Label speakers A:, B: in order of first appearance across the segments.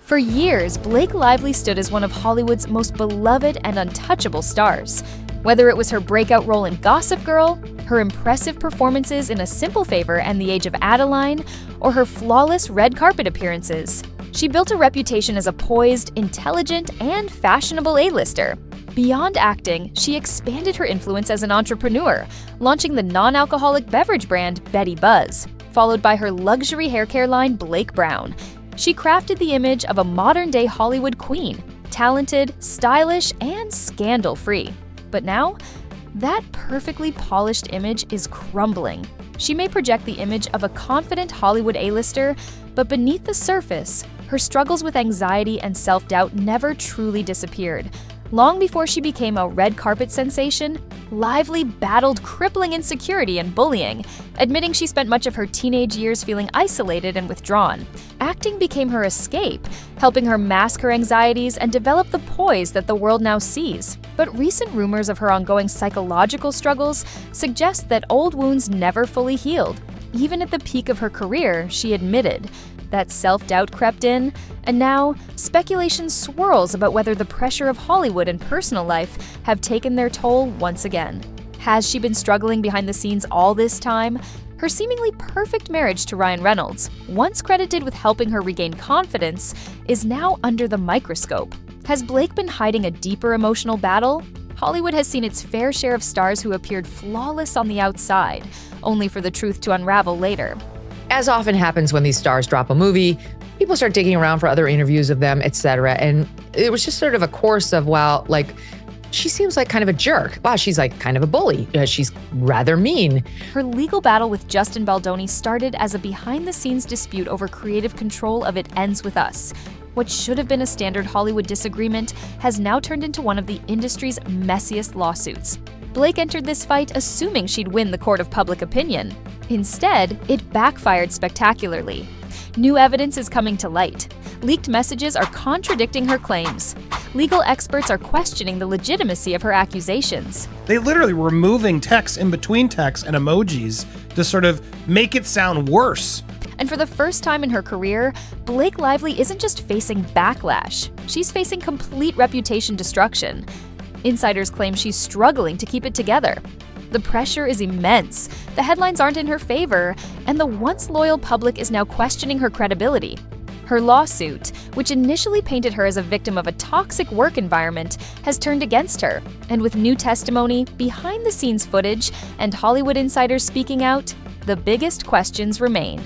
A: For years, Blake Lively stood as one of Hollywood's most beloved and untouchable stars. Whether it was her breakout role in Gossip Girl, her impressive performances in A Simple Favor and The Age of Adaline, or her flawless red carpet appearances, she built a reputation as a poised, intelligent, and fashionable A-lister. Beyond acting, she expanded her influence as an entrepreneur, launching the non-alcoholic beverage brand Betty Buzz, followed by her luxury haircare line Blake Brown. She crafted the image of a modern-day Hollywood queen, talented, stylish, and scandal-free. But now, that perfectly polished image is crumbling. She may project the image of a confident Hollywood A-lister, but beneath the surface, her struggles with anxiety and self-doubt never truly disappeared. Long before she became a red carpet sensation, Lively battled crippling insecurity and bullying, admitting she spent much of her teenage years feeling isolated and withdrawn. Acting became her escape, helping her mask her anxieties and develop the poise that the world now sees. But recent rumors of her ongoing psychological struggles suggest that old wounds never fully healed. Even at the peak of her career, she admitted that self-doubt crept in, and now speculation swirls about whether the pressure of Hollywood and personal life have taken their toll once again. Has she been struggling behind the scenes all this time? Her seemingly perfect marriage to Ryan Reynolds, once credited with helping her regain confidence, is now under the microscope. Has Blake been hiding a deeper emotional battle? Hollywood has seen its fair share of stars who appeared flawless on the outside, only for the truth to unravel later.
B: As often happens when these stars drop a movie, people start digging around for other interviews of them, etc. And it was just sort of a course of, wow, like, she seems like kind of a jerk. Wow, she's like kind of a bully. She's rather mean.
A: Her legal battle with Justin Baldoni started as a behind-the-scenes dispute over creative control of It Ends With Us. What should have been a standard Hollywood disagreement has now turned into one of the industry's messiest lawsuits. Blake entered this fight assuming she'd win the court of public opinion. Instead, it backfired spectacularly. New evidence is coming to light. Leaked messages are contradicting her claims. Legal experts are questioning the legitimacy of her accusations.
C: They literally were moving text in between texts and emojis to sort of make it sound worse.
A: And for the first time in her career, Blake Lively isn't just facing backlash. She's facing complete reputation destruction. Insiders claim she's struggling to keep it together. The pressure is immense, the headlines aren't in her favor, and the once loyal public is now questioning her credibility. Her lawsuit, which initially painted her as a victim of a toxic work environment, has turned against her, and with new testimony, behind-the-scenes footage, and Hollywood insiders speaking out, the biggest questions remain.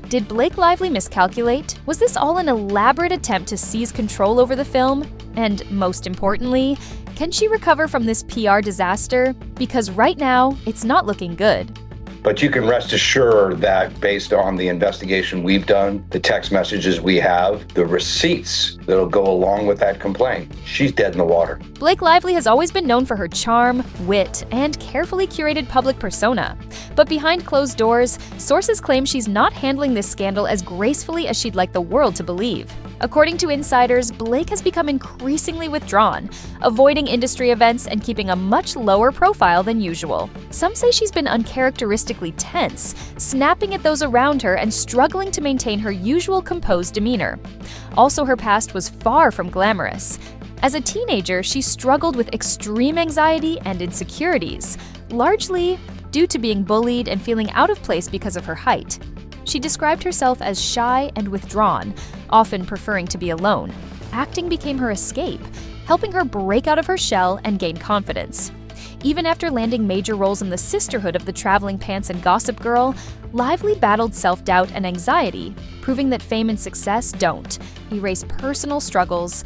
A: Did Blake Lively miscalculate? Was this all an elaborate attempt to seize control over the film? And most importantly, can she recover from this PR disaster? Because right now, it's not looking good.
D: But you can rest assured that based on the investigation we've done, the text messages we have, the receipts that'll go along with that complaint, she's dead in the water.
A: Blake Lively has always been known for her charm, wit, and carefully curated public persona. But behind closed doors, sources claim she's not handling this scandal as gracefully as she'd like the world to believe. According to insiders, Blake has become increasingly withdrawn, avoiding industry events and keeping a much lower profile than usual. Some say she's been uncharacteristically tense, snapping at those around her and struggling to maintain her usual composed demeanor. Also, her past was far from glamorous. As a teenager, she struggled with extreme anxiety and insecurities, largely due to being bullied and feeling out of place because of her height. She described herself as shy and withdrawn, often preferring to be alone. Acting became her escape, helping her break out of her shell and gain confidence. Even after landing major roles in the sisterhood of the traveling pants and Gossip Girl, Lively battled self-doubt and anxiety, proving that fame and success don't erase personal struggles.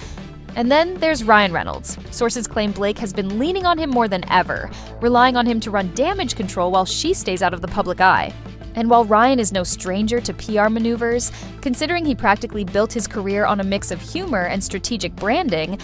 A: And then there's Ryan Reynolds. Sources claim Blake has been leaning on him more than ever, relying on him to run damage control while she stays out of the public eye. And while Ryan is no stranger to PR maneuvers, considering he practically built his career on a mix of humor and strategic branding,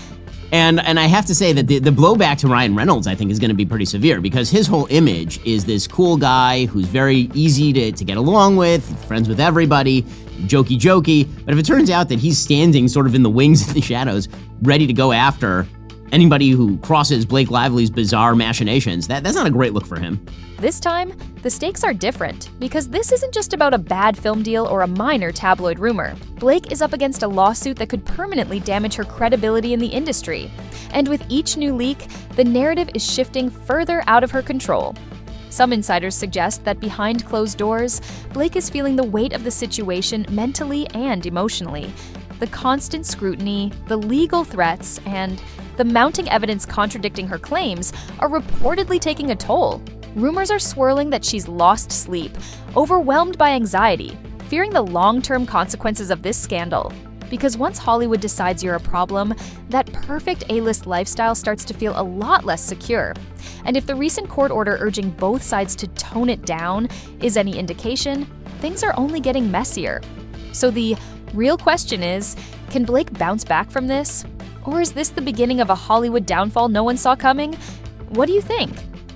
E: And I have to say that the blowback to Ryan Reynolds, I think, is going to be pretty severe because his whole image is this cool guy who's very easy to get along with, friends with everybody, jokey. But if it turns out that he's standing sort of in the wings and the shadows, ready to go after anybody who crosses Blake Lively's bizarre machinations, that's not a great look for him.
A: This time, the stakes are different because this isn't just about a bad film deal or a minor tabloid rumor. Blake is up against a lawsuit that could permanently damage her credibility in the industry. And with each new leak, the narrative is shifting further out of her control. Some insiders suggest that behind closed doors, Blake is feeling the weight of the situation mentally and emotionally. The constant scrutiny, the legal threats, and the mounting evidence contradicting her claims are reportedly taking a toll. Rumors are swirling that she's lost sleep, overwhelmed by anxiety, fearing the long-term consequences of this scandal. Because once Hollywood decides you're a problem, that perfect A-list lifestyle starts to feel a lot less secure. And if the recent court order urging both sides to tone it down is any indication, things are only getting messier. So the real question is, can Blake bounce back from this? Or is this the beginning of a Hollywood downfall no one saw coming? What do you think?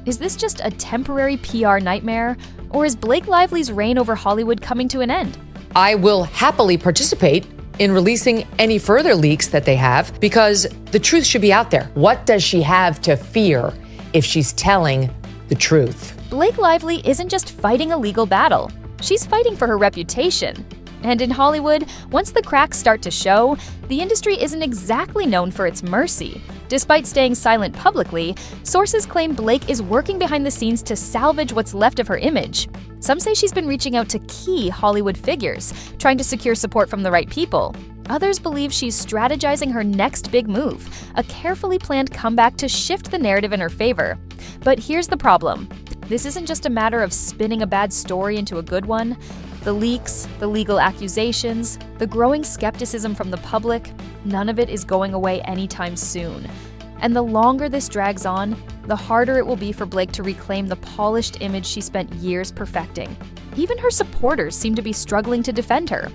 A: Is this just a temporary PR nightmare? Or is Blake Lively's reign over Hollywood coming to an end?
B: I will happily participate in releasing any further leaks that they have because the truth should be out there. What does she have to fear if she's telling the truth?
A: Blake Lively isn't just fighting a legal battle. She's fighting for her reputation. And in Hollywood, once the cracks start to show, the industry isn't exactly known for its mercy. Despite staying silent publicly, sources claim Blake is working behind the scenes to salvage what's left of her image. Some say she's been reaching out to key Hollywood figures, trying to secure support from the right people. Others believe she's strategizing her next big move, a carefully planned comeback to shift the narrative in her favor. But here's the problem. This isn't just a matter of spinning a bad story into a good one. The leaks, the legal accusations, the growing skepticism from the public, none of it is going away anytime soon. And the longer this drags on, the harder it will be for Blake to reclaim the polished image she spent years perfecting. Even her supporters seem to be struggling to defend her.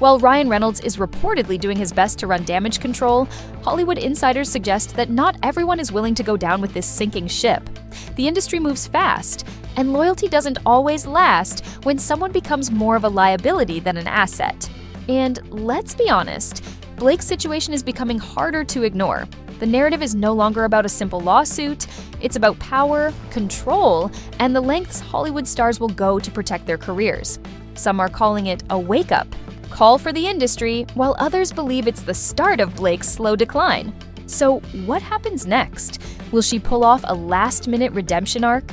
A: While Ryan Reynolds is reportedly doing his best to run damage control, Hollywood insiders suggest that not everyone is willing to go down with this sinking ship. The industry moves fast, and loyalty doesn't always last when someone becomes more of a liability than an asset. And let's be honest, Blake's situation is becoming harder to ignore. The narrative is no longer about a simple lawsuit, it's about power, control, and the lengths Hollywood stars will go to protect their careers. Some are calling it a wake-up call for the industry, while others believe it's the start of Blake's slow decline. So what happens next? Will she pull off a last-minute redemption arc?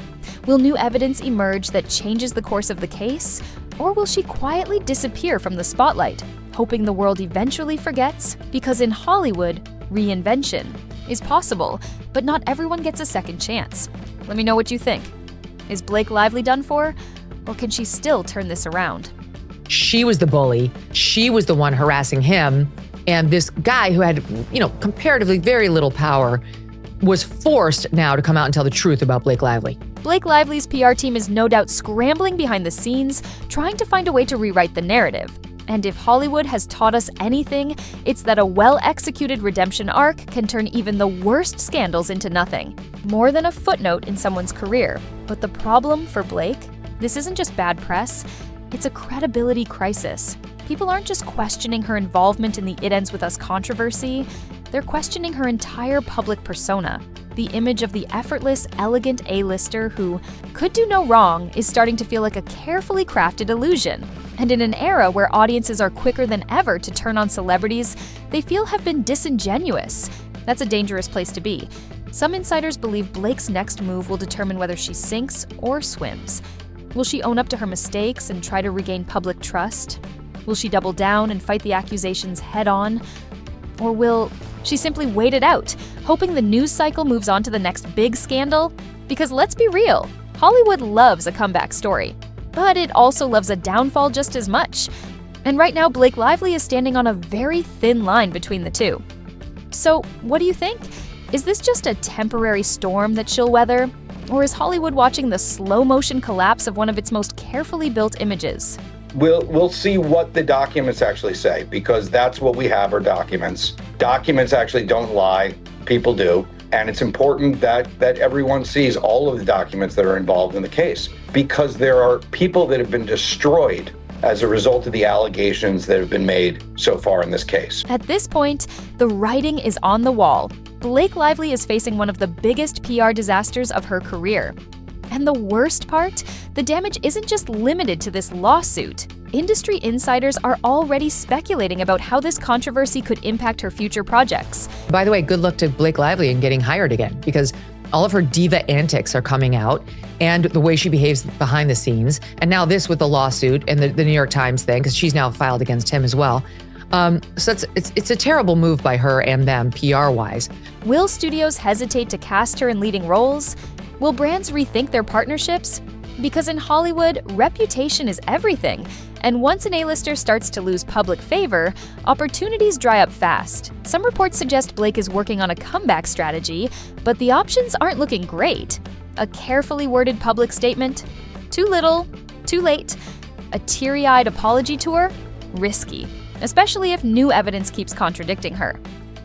A: Will new evidence emerge that changes the course of the case? Or will she quietly disappear from the spotlight, hoping the world eventually forgets? Because in Hollywood, reinvention is possible, but not everyone gets a second chance. Let me know what you think. Is Blake Lively done for? Or can she still turn this around?
B: She was the bully. She was the one harassing him. And this guy who had, comparatively very little power was forced now to come out and tell the truth about Blake Lively.
A: Blake Lively's PR team is no doubt scrambling behind the scenes, trying to find a way to rewrite the narrative. And if Hollywood has taught us anything, it's that a well-executed redemption arc can turn even the worst scandals into nothing, more than a footnote in someone's career. But the problem for Blake? This isn't just bad press, it's a credibility crisis. People aren't just questioning her involvement in the It Ends With Us controversy, they're questioning her entire public persona. The image of the effortless, elegant A-lister who could do no wrong is starting to feel like a carefully crafted illusion. And in an era where audiences are quicker than ever to turn on celebrities, they feel have been disingenuous. That's a dangerous place to be. Some insiders believe Blake's next move will determine whether she sinks or swims. Will she own up to her mistakes and try to regain public trust? Will she double down and fight the accusations head-on? Or will she simply wait it out, hoping the news cycle moves on to the next big scandal? Because let's be real, Hollywood loves a comeback story, but it also loves a downfall just as much. And right now, Blake Lively is standing on a very thin line between the two. So, what do you think? Is this just a temporary storm that she'll weather? Or is Hollywood watching the slow-motion collapse of one of its most carefully built images?
D: We'll see what the documents actually say, because that's what we have are documents. Documents actually don't lie, people do. And it's important that everyone sees all of the documents that are involved in the case, because there are people that have been destroyed as a result of the allegations that have been made so far in this case.
A: At this point, the writing is on the wall. Blake Lively is facing one of the biggest PR disasters of her career. And the worst part? The damage isn't just limited to this lawsuit. Industry insiders are already speculating about how this controversy could impact her future projects.
B: By the way, good luck to Blake Lively in getting hired again, because all of her diva antics are coming out and the way she behaves behind the scenes. And now this with the lawsuit and the New York Times thing, because she's now filed against him as well. So it's a terrible move by her and them, PR-wise.
A: Will studios hesitate to cast her in leading roles? Will brands rethink their partnerships? Because in Hollywood, reputation is everything. And once an A-lister starts to lose public favor, opportunities dry up fast. Some reports suggest Blake is working on a comeback strategy, but the options aren't looking great. A carefully worded public statement? Too little, too late. A teary-eyed apology tour? Risky, especially if new evidence keeps contradicting her.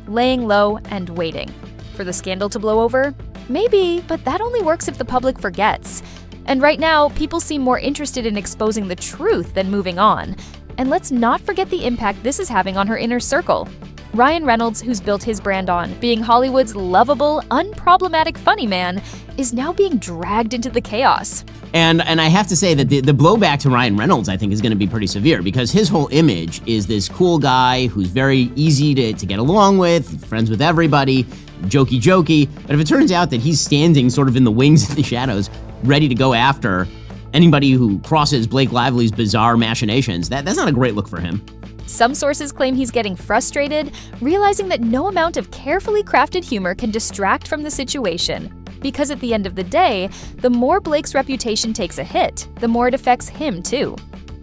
A: Laying low and waiting. For the scandal to blow over? Maybe, but that only works if the public forgets. And right now, people seem more interested in exposing the truth than moving on. And let's not forget the impact this is having on her inner circle. Ryan Reynolds, who's built his brand on being Hollywood's lovable, unproblematic funny man, is now being dragged into the chaos.
E: And I have to say that the blowback to Ryan Reynolds, I think, is going to be pretty severe, because his whole image is this cool guy who's very easy to get along with, friends with everybody, jokey. But if it turns out that he's standing sort of in the wings and the shadows, ready to go after anybody who crosses Blake Lively's bizarre machinations, that's not a great look for him.
A: Some sources claim he's getting frustrated, realizing that no amount of carefully crafted humor can distract from the situation. Because at the end of the day, the more Blake's reputation takes a hit, the more it affects him too.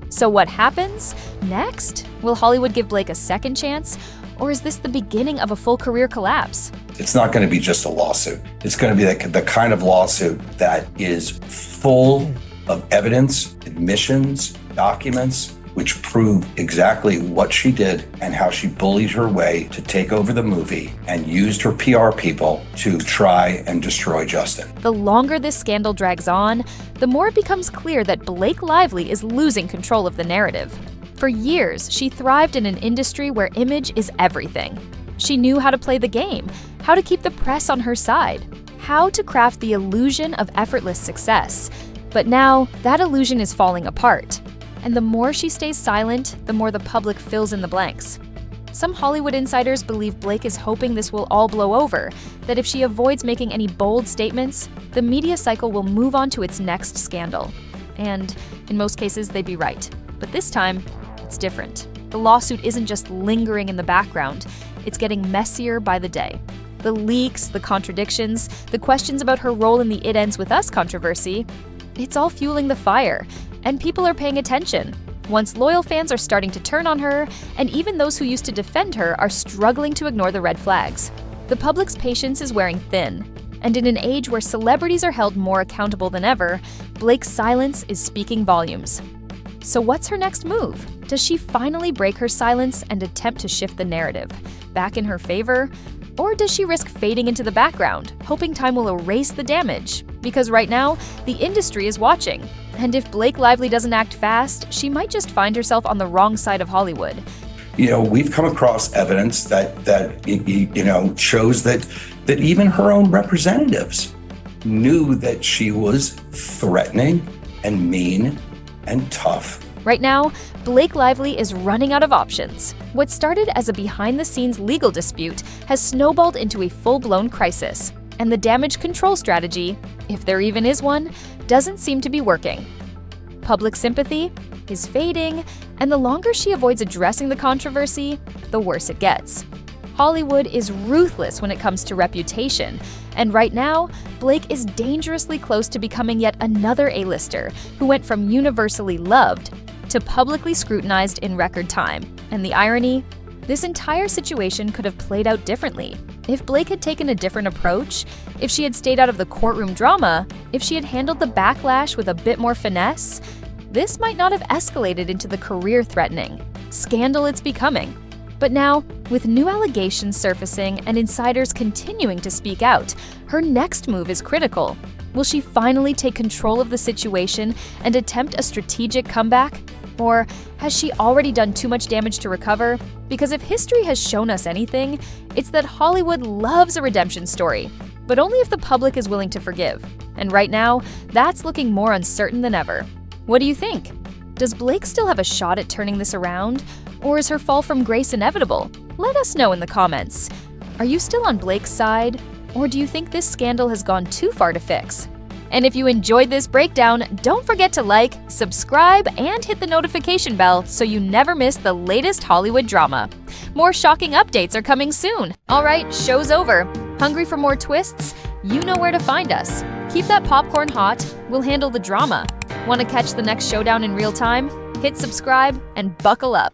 A: So what happens next? Will Hollywood give Blake a second chance? Or is this the beginning of a full career collapse?
F: It's not going to be just a lawsuit. It's going to be the kind of lawsuit that is full of evidence, admissions, documents, which prove exactly what she did and how she bullied her way to take over the movie and used her PR people to try and destroy Justin.
A: The longer this scandal drags on, the more it becomes clear that Blake Lively is losing control of the narrative. For years, she thrived in an industry where image is everything. She knew how to play the game, how to keep the press on her side, how to craft the illusion of effortless success. But now, that illusion is falling apart. And the more she stays silent, the more the public fills in the blanks. Some Hollywood insiders believe Blake is hoping this will all blow over, that if she avoids making any bold statements, the media cycle will move on to its next scandal. And in most cases, they'd be right. But this time, it's different. The lawsuit isn't just lingering in the background, it's getting messier by the day. The leaks, the contradictions, the questions about her role in the It Ends With Us controversy, it's all fueling the fire, and people are paying attention. Once loyal fans are starting to turn on her, and even those who used to defend her are struggling to ignore the red flags. The public's patience is wearing thin, and in an age where celebrities are held more accountable than ever, Blake's silence is speaking volumes. So what's her next move? Does she finally break her silence and attempt to shift the narrative back in her favor? Or does she risk fading into the background, hoping time will erase the damage? Because right now, the industry is watching. And if Blake Lively doesn't act fast, she might just find herself on the wrong side of Hollywood.
F: You know, we've come across evidence that shows that even her own representatives knew that she was threatening and mean and tough.
A: Right now, Blake Lively is running out of options. What started as a behind-the-scenes legal dispute has snowballed into a full-blown crisis. And the damage control strategy, if there even is one, doesn't seem to be working. Public sympathy is fading, and the longer she avoids addressing the controversy, the worse it gets. Hollywood is ruthless when it comes to reputation, and right now, Blake is dangerously close to becoming yet another A-lister who went from universally loved to publicly scrutinized in record time. And the irony? This entire situation could have played out differently. If Blake had taken a different approach, if she had stayed out of the courtroom drama, if she had handled the backlash with a bit more finesse, this might not have escalated into the career-threatening scandal it's becoming. But now, with new allegations surfacing and insiders continuing to speak out, her next move is critical. Will she finally take control of the situation and attempt a strategic comeback? Or has she already done too much damage to recover? Because if history has shown us anything, it's that Hollywood loves a redemption story, but only if the public is willing to forgive. And right now, that's looking more uncertain than ever. What do you think? Does Blake still have a shot at turning this around? Or is her fall from grace inevitable? Let us know in the comments. Are you still on Blake's side? Or do you think this scandal has gone too far to fix? And if you enjoyed this breakdown, don't forget to like, subscribe, and hit the notification bell so you never miss the latest Hollywood drama. More shocking updates are coming soon. All right, show's over. Hungry for more twists? You know where to find us. Keep that popcorn hot. We'll handle the drama. Want to catch the next showdown in real time? Hit subscribe and buckle up.